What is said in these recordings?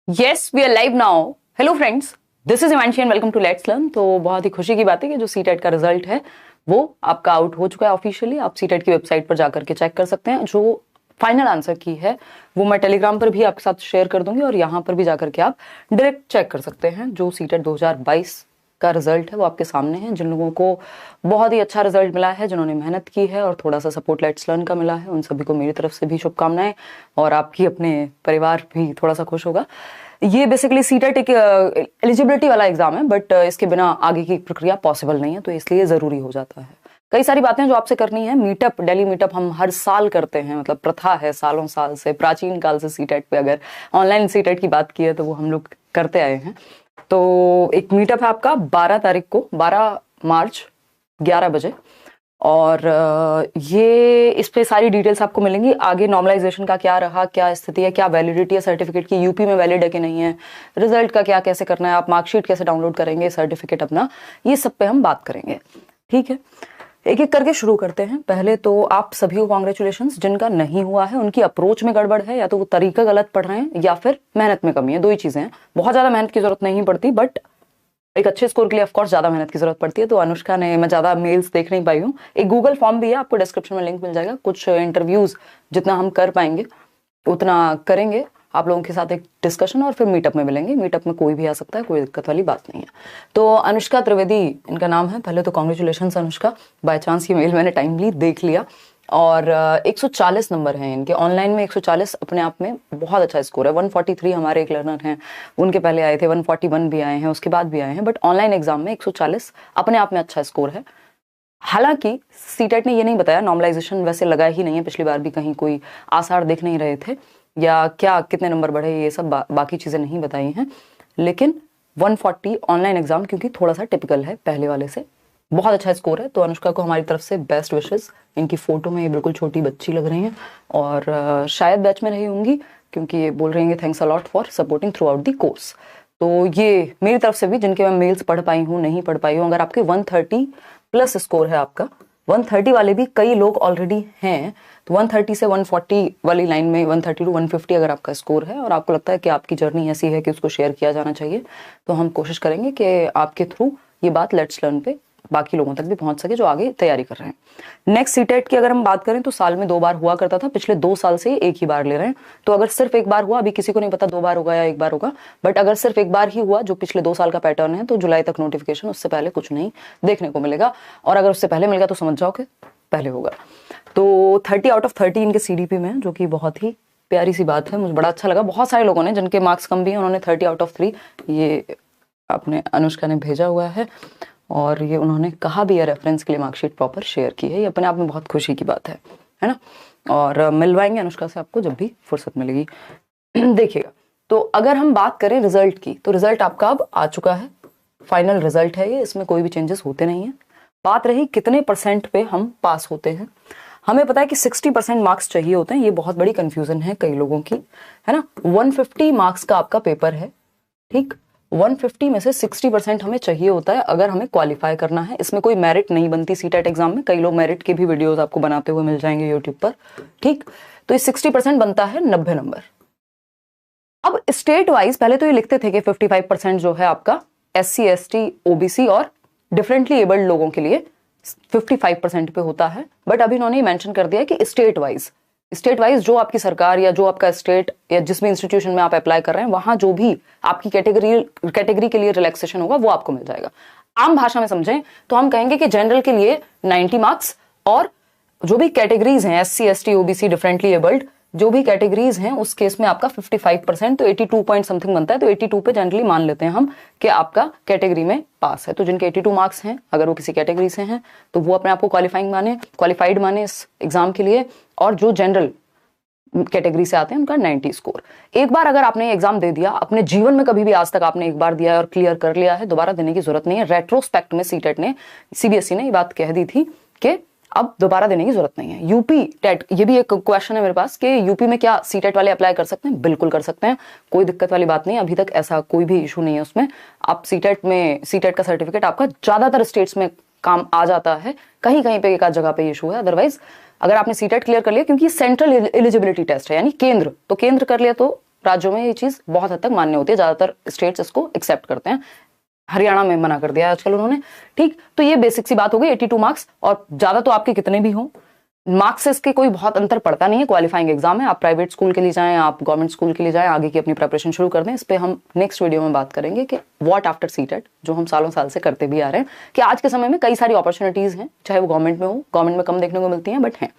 Yes we are live now. Hello friends, this is Himanshi and welcome to let's learn. तो बहुत ही खुशी की बात है कि जो सीटेट का रिजल्ट है वो आपका आउट हो चुका है ऑफिशियली। आप सीटेट की वेबसाइट पर जाकर के चेक कर सकते हैं। जो फाइनल आंसर की है वो मैं टेलीग्राम पर भी आपके साथ शेयर कर दूंगी और यहाँ पर भी जाकर के आप डायरेक्ट चेक कर सकते हैं। जो सीटेट 2022 का रिजल्ट है वो आपके सामने है। जिन लोगों को बहुत ही अच्छा रिजल्ट मिला है, जिन्होंने मेहनत की है और थोड़ा सा सपोर्ट लेट्स लर्न का मिला है, उन सभी को मेरी तरफ से भी शुभकामनाएं और आपकी अपने परिवार भी थोड़ा सा खुश होगा। ये बेसिकली सीटेट एक एलिजिबिलिटी वाला एग्जाम है, बट इसके बिना आगे की प्रक्रिया पॉसिबल नहीं है, तो इसलिए जरूरी हो जाता है। कई सारी बातें जो आपसे करनी है। मीटअप, डेली मीटअप हम हर साल करते हैं, मतलब प्रथा है सालों साल से, प्राचीन काल से सीटेट पे अगर ऑनलाइन सीटेट की बात की है तो वो हम लोग करते आए हैं। तो एक मीटअप है आपका 12 तारीख को, 12 मार्च 11 बजे, और ये इस पे सारी डिटेल्स आपको मिलेंगी। आगे नॉर्मलाइजेशन का क्या रहा, क्या स्थिति है, क्या वैलिडिटी है सर्टिफिकेट की, यूपी में वैलिड है कि नहीं है, रिजल्ट का क्या कैसे करना है, आप मार्कशीट कैसे डाउनलोड करेंगे, सर्टिफिकेट अपना, ये सब पे हम बात करेंगे। ठीक है, एक एक करके शुरू करते हैं। पहले तो आप सभी को कॉन्ग्रेचुलेशंस। जिनका नहीं हुआ है उनकी अप्रोच में गड़बड़ है, या तो वो तरीका गलत पढ़ रहे हैं या फिर मेहनत में कमी है। दो ही चीजें हैं। बहुत ज्यादा मेहनत की जरूरत नहीं पड़ती, बट एक अच्छे स्कोर के लिए ऑफकोर्स ज्यादा मेहनत की जरूरत पड़ती है। तो अनुष्का ने, मैं ज्यादा मेल्स देख नहीं पाई हूँ। एक गूगल फॉर्म भी है, आपको डिस्क्रिप्शन में लिंक मिल जाएगा। कुछ इंटरव्यूज जितना हम कर पाएंगे उतना करेंगे आप लोगों के साथ, एक डिस्कशन, और फिर मीटअप में मिलेंगे। मीटअप में कोई भी आ सकता है, कोई दिक्कत वाली बात नहीं है। तो अनुष्का त्रिवेदी इनका नाम है। पहले तो कॉन्ग्रेचुलेशन अनुष्का, बाय चांस ये मेल मैंने टाइमली देख लिया। और 140 नंबर हैं इनके ऑनलाइन में। 140 अपने आप में बहुत अच्छा स्कोर है। 143 हमारे एक लर्नर हैं, उनके पहले आए थे, 141 भी आए हैं, उसके बाद भी आए हैं, बट ऑनलाइन एग्जाम में 140 अपने आप में अच्छा स्कोर है। हालांकि सीटेट ने ये नहीं बताया, नॉर्मलाइजेशन वैसे लगा ही नहीं है, पिछली बार भी कहीं कोई आसार दिख नहीं रहे थे, या क्या कितने नंबर बढ़े, ये सब बाकी चीजें नहीं बताई हैं। लेकिन 140 ऑनलाइन एग्जाम क्योंकि थोड़ा सा टिपिकल है पहले वाले से, बहुत अच्छा स्कोर है। तो अनुष्का को हमारी तरफ से बेस्ट विशेस। इनकी फोटो में ये बिल्कुल छोटी बच्ची लग रही हैं और शायद बैच में रही होंगी, क्योंकि ये बोल रही हैं thanks a lot for supporting through out the course. तो ये मेरी तरफ से भी, जिनके मैं मेल्स पढ़ पाई हूँ, नहीं पढ़ पाई हूँ, अगर आपके 130 प्लस स्कोर है आपका, 130 वाले भी कई लोग ऑलरेडी हैं, तो 130 से 140 वाली लाइन में, 130 टू 150 अगर आपका स्कोर है और आपको लगता है कि आपकी जर्नी ऐसी है कि उसको शेयर किया जाना चाहिए, तो हम कोशिश करेंगे कि आपके थ्रू ये बात लेट्स लर्न पे बाकी लोगों तक भी पहुंच सके जो आगे तैयारी कर रहे हैं। नेक्स्ट सीटेट की अगर हम बात करें तो साल में 2 बार हुआ करता था, पिछले 2 साल से एक ही बार ले रहे हैं। तो अगर सिर्फ एक बार हुआ, अभी किसी को नहीं पता 2 बार होगा या एक बार होगा, बट अगर सिर्फ एक बार ही हुआ, जो पिछले 2 साल का पैटर्न है, तो जुलाई तक नोटिफिकेशन, उससे पहले कुछ नहीं देखने को मिलेगा। और अगर उससे पहले मिल गया तो समझ जाओ कि पहले होगा। तो 30 आउट ऑफ 30 इनके सीडीपी में, जो कि बहुत ही प्यारी सी बात है, मुझे बड़ा अच्छा लगा। बहुत सारे लोगों ने, जिनके मार्क्स कम भी हैं, उन्होंने 30 आउट ऑफ 3 ये अपने अनुष्का ने भेजा हुआ है, और ये उन्होंने कहा भी है रेफरेंस के लिए मार्कशीट प्रॉपर शेयर की है। ये अपने आप में बहुत खुशी की बात है ना। और मिलवाएंगे अनुष्का से आपको जब भी फुर्सत मिलेगी। देखिएगा, तो अगर हम बात करें रिजल्ट की, तो रिजल्ट आपका अब आ चुका है, फाइनल रिजल्ट है ये, इसमें कोई भी चेंजेस होते नहीं है। बात रही कितने % पे हम पास होते हैं। हमें पता है कि 60% मार्क्स चाहिए होते हैं, ये बहुत बड़ी कंफ्यूजन है कई लोगों की, है ना। 150 मार्क्स का आपका पेपर है, ठीक। 150 में से 60% हमें चाहिए होता है अगर हमें क्वालिफाई करना है। इसमें कोई मेरिट नहीं बनती सीटेट एग्जाम में। कई लोग मेरिट के भी वीडियोस आपको बनाते हुए मिल जाएंगे यूट्यूब पर, ठीक। तो ये 60% बनता है 90 नंबर। अब स्टेट वाइज पहले तो ये लिखते थे कि 55% जो है आपका SC ST OBC और डिफरेंटली एबल्ड लोगों के लिए 55% पे होता है, बट अभी इन्होंने मेंशन कर दिया है कि स्टेट वाइज जो आपकी सरकार या जो आपका स्टेट या जिस भी इंस्टीट्यूशन में आप अप्लाई कर रहे हैं, वहां जो भी आपकी कैटेगरी के लिए रिलैक्सेशन होगा वो आपको मिल जाएगा। आम भाषा में समझें तो हम कहेंगे कि जनरल के लिए 90 मार्क्स, और जो भी कैटेगरीज हैं SC ST OBC differently abled, जो भी कैटेगरीज हैं उस केस में आपका 55%, तो 82 पॉइंट समथिंग बनता है। तो 82 पे जनरली मान लेते हैं हम कि आपका कैटेगरी में पास है। तो जिनके 82 मार्क्स हैं, अगर वो किसी कैटेगरी से हैं, तो वो अपने आप को क्वालिफाइड माने इस एग्जाम के लिए। और जो जनरल कैटेगरी से आते हैं उनका 90 स्कोर। एक बार अगर आपने एग्जाम दे दिया, अपने जीवन में कभी भी आज तक आपने एक बार दिया है और क्लियर कर लिया है, दोबारा देने की जरूरत नहीं है। रेट्रोस्पेक्ट में सीटेट ने, CBSE ने ये बात कह दी थी कि अब दोबारा देने की जरूरत नहीं है। यूपी टेट, ये भी एक क्वेश्चन है मेरे पास कि यूपी में क्या सीटेट वाले अप्लाई कर सकते हैं? बिल्कुल कर सकते हैं, कोई दिक्कत वाली बात नहीं है। अभी तक ऐसा कोई भी इशू नहीं है उसमें। आप सीटेट का सर्टिफिकेट आपका ज्यादातर स्टेट्स में काम आ जाता है, कहीं कहीं पे एक आध जगह पे इशू है। अदरवाइज अगर आपने सीटेट क्लियर कर लिया, क्योंकि सेंट्रल एलिजिबिलिटी टेस्ट है, यानी केंद्र, तो केंद्र कर लिया तो राज्यों में ये चीज बहुत हद तक मान्य होती है, ज्यादातर स्टेट्स इसको एक्सेप्ट करते हैं। हरियाणा में मना कर दिया आजकल उन्होंने। ठीक, तो ये बेसिक सी बात हो गई। 82 मार्क्स, और ज्यादा तो आपके कितने भी हों, मार्क्स से इसके कोई बहुत अंतर पड़ता नहीं है। क्वालिफाइंग एग्जाम है, आप प्राइवेट स्कूल के लिए जाएं, आप गवर्नमेंट स्कूल के लिए जाएं, आगे की अपनी प्रिपरेशन शुरू कर दें। इस पे हम नेक्स्ट वीडियो में बात करेंगे कि व्हाट आफ्टर सीटेट, जो हम सालों साल से करते भी आ रहे हैं, कि आज के समय में कई सारी अपॉर्चुनिटीज हैं, चाहे वो गवर्नमेंट में हो, गवर्नमेंट में कम देखने को मिलती हैं बट हैं।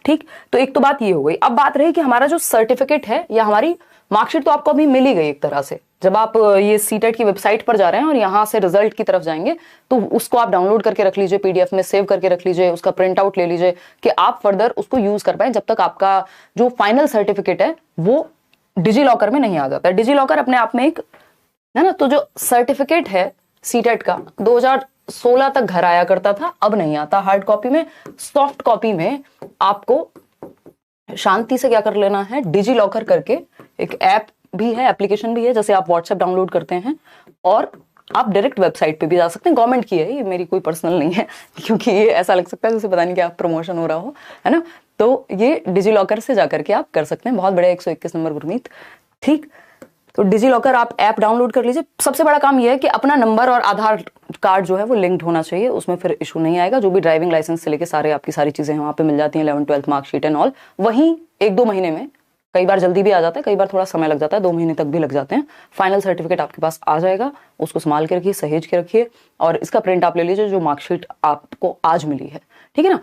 ठीक, तो एक तो बात ये हो गई। अब बात रही कि हमारा जो सर्टिफिकेट है या हमारी मार्कशीट तो आपको अभी मिल ही गई एक तरह से। जब आप ये सीटेट की वेबसाइट पर जा रहे हैं और यहाँ से रिजल्ट की तरफ जाएंगे तो उसको आप डाउनलोड करके रख लीजिए, पीडीएफ में सेव करके रख लीजिए, उसका प्रिंट आउट ले लीजिए कि आप फर्दर उसको यूज कर पाए जब तक आपका जो फाइनल सर्टिफिकेट है वो डिजी लॉकर में नहीं आ जाता है। डिजी लॉकर अपने आप में एक है ना, तो जो सर्टिफिकेट है सीटेट का 2016 तक घर आया करता था, अब नहीं आता हार्ड कॉपी में। सॉफ्ट कॉपी में आपको शांति से क्या कर लेना है, डिजी लॉकर करके, एक ऐप भी है, एप्लीकेशन भी है, जैसे आप व्हाट्सएप डाउनलोड करते हैं और आप डायरेक्ट वेबसाइट पे भी जा सकते हैं। गवर्नमेंट की है ये, मेरी कोई पर्सनल नहीं है, क्योंकि ये ऐसा लग सकता है जैसे पता नहीं क्या प्रमोशन हो रहा हो, है ना। तो ये डिजी लॉकर से जाकर के आप कर सकते हैं। बहुत बड़ा 121 नंबर गुरमीत। ठीक, तो डिजी लॉकर आप ऐप डाउनलोड कर लीजिए। सबसे बड़ा काम यह है कि अपना नंबर और आधार कार्ड जो है वो लिंक्ड होना चाहिए, उसमें फिर इशू नहीं आएगा। जो भी ड्राइविंग लाइसेंस से लेके सारे आपकी सारी चीजें वहां पे मिल जाती हैं, 11th 12th marksheet and all. वहीं 1-2 महीने में, कई बार जल्दी भी आ जाता है, कई बार थोड़ा समय लग जाता है, 2 महीने तक भी लग जाते हैं, फाइनल सर्टिफिकेट आपके पास आ जाएगा। उसको संभाल के रखिए, सहेज के रखिए और इसका प्रिंट आप ले लीजिए जो मार्कशीट आपको आज मिली है। ठीक है ना,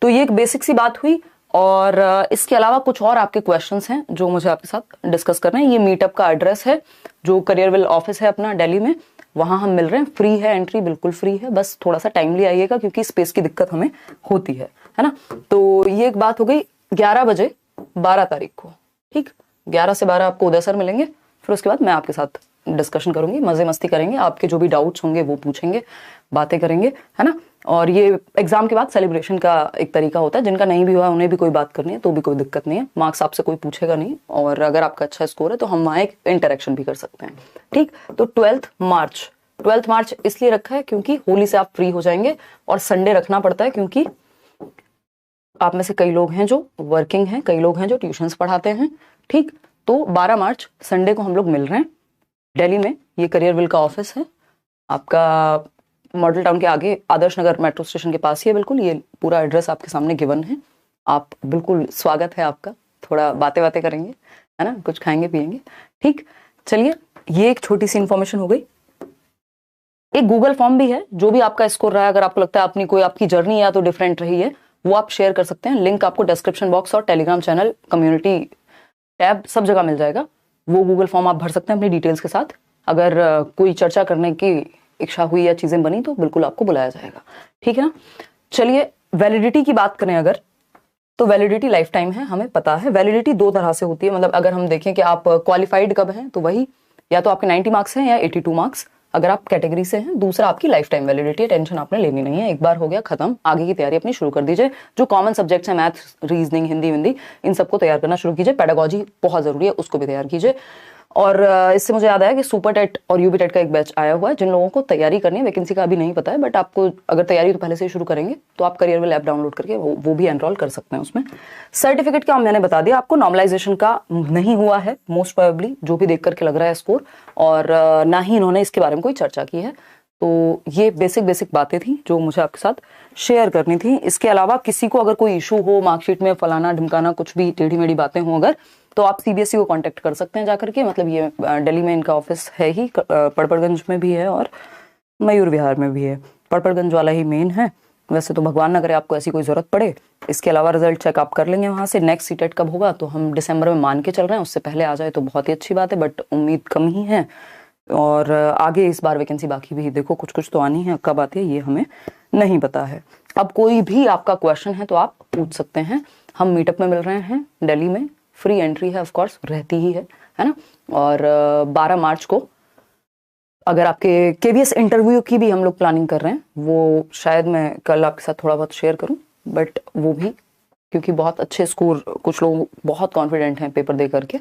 तो ये एक बेसिक सी बात हुई। और इसके अलावा कुछ और आपके क्वेश्चंस हैं जो मुझे आपके साथ डिस्कस करना है। ये मीटअप का एड्रेस है, जो करियरविल ऑफिस है अपना दिल्ली में, वहां हम मिल रहे हैं। फ्री है, एंट्री बिल्कुल फ्री है, बस थोड़ा सा टाइमली आइएगा क्योंकि स्पेस की दिक्कत हमें होती है ना। तो ये एक बात हो गई। 11 बजे 12 तारीख को, ठीक, 11 से 12 आपको उदय सर मिलेंगे। फिर उसके बाद मैं आपके साथ डिस्कशन करूंगी, मजे मस्ती करेंगे, आपके जो भी डाउट्स होंगे वो पूछेंगे, बातें करेंगे, है ना। और ये एग्जाम के बाद सेलिब्रेशन का एक तरीका होता है, जिनका नहीं भी हुआ उन्हें भी कोई बात करनी है तो भी कोई दिक्कत नहीं है, मार्क्स आपसे कोई पूछेगा नहीं। और अगर आपका अच्छा स्कोर है तो हम वहाँ एक इंटरेक्शन भी कर सकते हैं। ठीक, तो 12th मार्च इसलिए रखा है क्योंकि होली से आप फ्री हो जाएंगे और संडे रखना पड़ता है क्योंकि आप में से कई लोग हैं जो वर्किंग हैं, कई लोग हैं जो ट्यूशंस पढ़ाते हैं। ठीक, तो 12 मार्च संडे को हम लोग मिल रहे हैं दिल्ली में। ये करियरविल का ऑफिस है आपका, मॉडल टाउन के आगे आदर्श नगर मेट्रो स्टेशन के पास ही है बिल्कुल। ये पूरा एड्रेस आपके सामने गिवन है, आप बिल्कुल स्वागत है आपका। थोड़ा बातें करेंगे, है ना, कुछ खाएंगे पिएंगे। ठीक, चलिए, ये एक छोटी सी इंफॉर्मेशन हो गई। एक गूगल फॉर्म भी है, जो भी आपका स्कोर रहा है, अगर आपको लगता है अपनी कोई आपकी जर्नी या तो डिफरेंट रही है, वो आप शेयर कर सकते हैं। लिंक आपको डिस्क्रिप्शन बॉक्स और टेलीग्राम चैनल, कम्युनिटी टैब, सब जगह मिल जाएगा। वो गूगल फॉर्म आप भर सकते हैं अपनी डिटेल्स के साथ। अगर कोई चर्चा करने की इच्छा हुई या चीजें बनी तो बिल्कुल आपको बुलाया जाएगा। ठीक है ना। चलिए, वैलिडिटी की बात करें अगर, तो वैलिडिटी लाइफ टाइम है, हमें पता है। वैलिडिटी 2 तरह से होती है, मतलब अगर हम देखें कि आप क्वालिफाइड कब हैं तो वही या तो आपके 90 मार्क्स हैं या 82 मार्क्स अगर आप कैटेगरी से हैं। दूसरा आपकी लाइफ टाइम वैलिडिटी है, टेंशन आपने लेनी नहीं है, एक बार हो गया खत्म, आगे की तैयारी अपनी शुरू कर दीजिए। जो कॉमन सब्जेक्ट्स हैं, मैथ, रीजनिंग, हिंदी, इन सबको तैयार करना शुरू कीजिए। पेडागोजी बहुत जरूरी है, उसको भी तैयार कीजिए। और इससे मुझे याद आया कि सुपर टेट और यूबी टेट का एक बैच आया हुआ है। जिन लोगों को तैयारी करनी है, वैकेंसी का अभी नहीं पता है, बट आपको अगर तैयारी तो पहले से ही शुरू करेंगे तो आप करियरविल ऐप डाउनलोड करके वो भी एनरोल कर सकते हैं उसमें। सर्टिफिकेट का मैंने बता दिया आपको, नॉर्मलाइजेशन का नहीं हुआ है मोस्ट प्रोबेबली, जो भी देख करके लग रहा है स्कोर, और ना ही इन्होंने इसके बारे में कोई चर्चा की है। तो ये बेसिक बातें थी जो मुझे आपके साथ शेयर करनी थी। इसके अलावा किसी को अगर कोई इशू हो मार्कशीट में, फलाना ढिमकाना, कुछ भी टेढ़ी मेढ़ी बातें हो अगर, तो आप सीबीएसई को कांटेक्ट कर सकते हैं जाकर के। मतलब ये दिल्ली में इनका ऑफिस है ही, पड़पड़गंज में भी है और मयूर विहार में भी है। पड़पड़गंज वाला ही मेन है, वैसे तो भगवान ना करे आपको ऐसी कोई जरूरत पड़े। इसके अलावा रिजल्ट चेक आप कर लेंगे वहां से। नेक्स्ट सीटेट कब होगा तो हम दिसंबर में मान के चल रहे हैं, उससे पहले आ जाए तो बहुत ही अच्छी बात है, बट उम्मीद कम ही है। और आगे इस बार वैकेंसी बाकी भी देखो कुछ तो आनी है, कब आती है ये हमें नहीं पता है। अब कोई भी आपका क्वेश्चन है तो आप पूछ सकते हैं। हम मीटअप में मिल रहे हैं दिल्ली में, फ्री एंट्री है, ऑफ कोर्स रहती ही है ना। और 12 मार्च को अगर आपके केवीएस इंटरव्यू की भी हम लोग प्लानिंग कर रहे हैं, वो शायद मैं कल आपके साथ थोड़ा बहुत शेयर करूं, बट वो भी क्योंकि बहुत अच्छे स्कोर, कुछ लोग बहुत कॉन्फिडेंट हैं पेपर दे करके,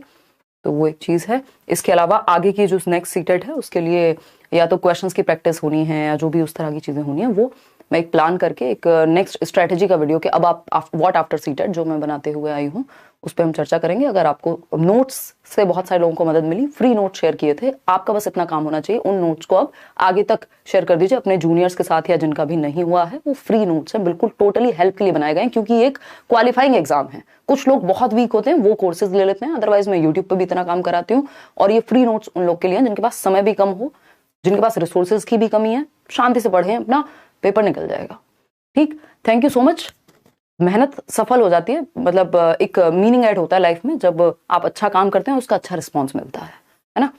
तो वो एक चीज़ है। इसके अलावा आगे की जो नेक्स्ट सीटेट है उसके लिए या तो क्वेश्चंस की प्रैक्टिस होनी है या जो भी उस तरह की चीज़ें होनी है वो मैं एक प्लान करके एक नेक्स्ट स्ट्रेटेजी का वीडियो कि अब आप व्हाट आफ्टर सीटेट जो मैं बनाते हुए आई हूँ उस पर हम चर्चा करेंगे। अगर आपको नोट्स से बहुत सारे लोगों को मदद मिली, फ्री नोट्स शेयर किए थे, आपका बस इतना काम होना चाहिए उन नोट्स को अब आगे तक शेयर कर दीजिए अपने जूनियर्स के साथ, या जिनका भी नहीं हुआ है वो फ्री नोट्स है, बिल्कुल टोटली हेल्प के लिए बनाए गए, क्योंकि एक क्वालिफाइंग एग्जाम है। कुछ लोग बहुत वीक होते हैं वो कोर्सेज ले लेते हैं, अदरवाइज मैं यूट्यूब पर भी इतना काम कराती हूँ। और ये फ्री नोट्स उन लोग के लिए जिनके पास समय भी कम हो, जिनके पास रिसोर्सेज की भी कमी है, शांति से पढ़ें, अपना पेपर निकल जाएगा। ठीक, थैंक यू सो मच। मेहनत सफल हो जाती है, मतलब एक मीनिंग ऐड होता है लाइफ में जब आप अच्छा काम करते हैं, उसका अच्छा रिस्पॉन्स मिलता है ना।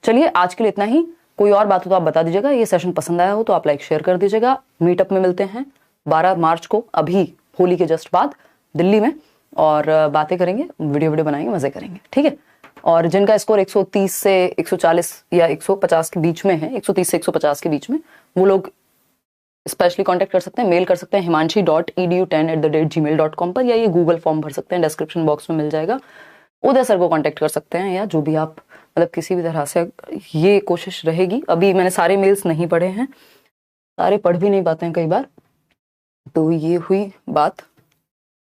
चलिए आज के लिए इतना ही। कोई और बात हो तो आप बता दीजिएगा। ये सेशन पसंद आया हो तो आप लाइक शेयर कर दीजिएगा। मीटअप में मिलते हैं 12 मार्च को, अभी होली के जस्ट बाद दिल्ली में, और बातें करेंगे, वीडियो बनाएंगे, मजे करेंगे। ठीक है। और जिनका स्कोर 130 से 140 या 150 के बीच में है, 130 से 150 के बीच में, वो लोग स्पेशली कांटेक्ट कर सकते हैं, मेल कर सकते हैं himanshi.edu10@gmail.com पर, या ये गूगल फॉर्म भर सकते हैं, डिस्क्रिप्शन बॉक्स में मिल जाएगा। उदय सर को कांटेक्ट कर सकते हैं, या जो भी आप मतलब किसी भी तरह से ये कोशिश रहेगी। अभी मैंने सारे मेल्स नहीं पढ़े हैं, सारे पढ़ भी नहीं पाते हैं कई बार। तो ये हुई बात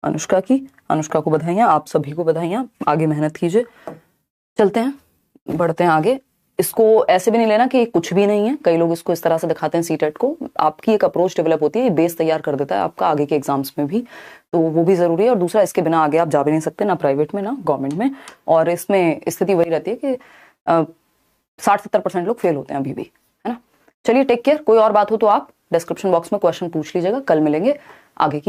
अनुष्का की। अनुष्का को बधाइयाँ, आप सभी को बधाइयाँ, आगे मेहनत कीजिए। चलते हैं, बढ़ते हैं आगे। इसको ऐसे भी नहीं लेना कि कुछ भी नहीं है। कई लोग इसको इस तरह से दिखाते हैं सीटेट को। आपकी एक अप्रोच डेवलप होती है, ये बेस तैयार कर देता है आपका आगे के एग्जाम्स में भी, तो वो भी जरूरी है। और दूसरा, इसके बिना आगे आप जा भी नहीं सकते, ना प्राइवेट में ना गवर्नमेंट में। और इसमें स्थिति वही रहती है कि 60-70% लोग फेल होते हैं अभी भी, है ना। चलिए, टेक केयर। कोई और बात हो तो आप डिस्क्रिप्शन बॉक्स में क्वेश्चन पूछ लीजिएगा। कल मिलेंगे आगे की